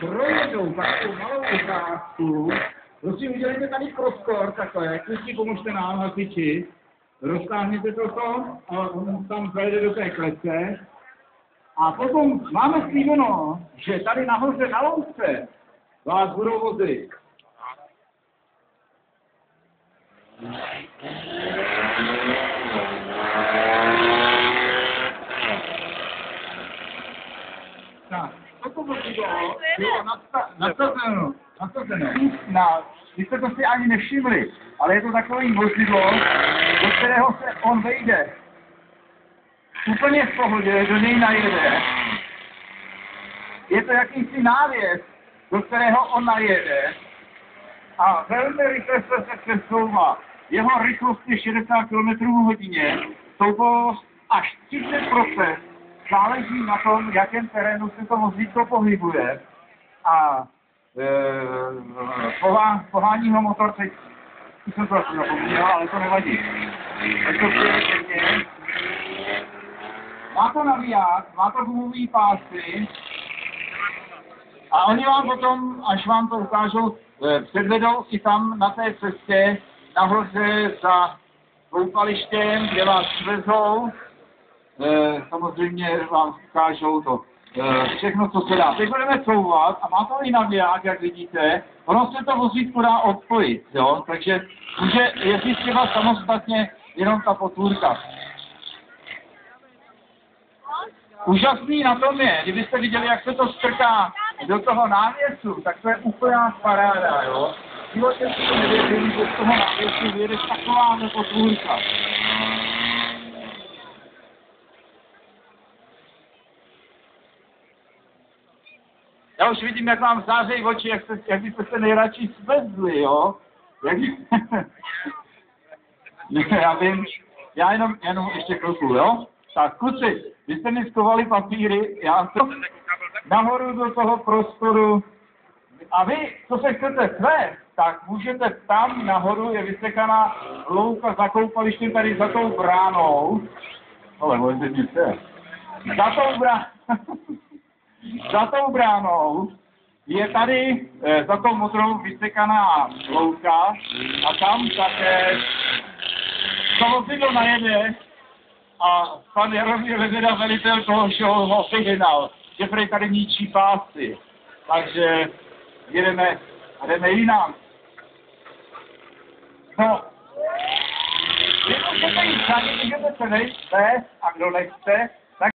projedou takovou malou ukázku. Prosím, udělejte tady prostor takhle, kluci, pomožte nám hasiči. Roztáhněte toto a on tam zajde do té klece. A potom máme slíbeno, že tady nahoře na louce vás budou vozit. Tak, toto vozidlo bylo nasazeno. Vy jste to si ani nevšimli, ale je to takový vozidlo, do kterého se on vejde. Úplně v pohodě, do něj najede. Je to jakýsi návěs, do kterého on najede. A velmi rychle se přesouvá. Jeho rychlost je 60 km/h, soubost až 30%. Záleží na tom, v jakém terénu se to vozítko pohybuje. A pohání ho motor, teď jsem to asi zapomněl, ale to nevadí. Tak to pěkně. Má to naviják, má to gumový pásy a oni vám potom, až vám to ukážou, předvedou i tam na té cestě nahoře za koupalištěm, kde vás svezou. Samozřejmě vám ukážou to všechno, co se dá. Teď budeme couvat a má to i naviják, jak vidíte. Ono se to vozítko dá odpojit, jo? Takže může jezdit třeba samostatně jenom ta potvůrka. Úžasný na tom je, kdybyste viděli, jak se to strká do toho návěsu, tak to je úplná paráda, jo? V životě si to nevěřím, že z toho návěsu vyjede taková potvůrka. Já už vidím, jak vám zářejí oči, jak byste se nejradši svezli, jo? Já vím, já jenom ještě chvilku, jo? Tak, kluci, vy jste mi schovali papíry, já jsem nahoru do toho prostoru. A vy, co se chcete svést, tak můžete tam nahoru, je vysekaná louka za koupalištěm tady za tou bránou. Ale můžete mě se. Za tou bránou je tady za tou modrou vysekaná louka a tam také to vozidlo najede a pan Jaromír Vezeda, velitel toho show, ho vyhnal, že prej tady ničí pásy. Takže jdeme jinam. No, vy můžete jít za ně, můžete se vést a kdo nechce,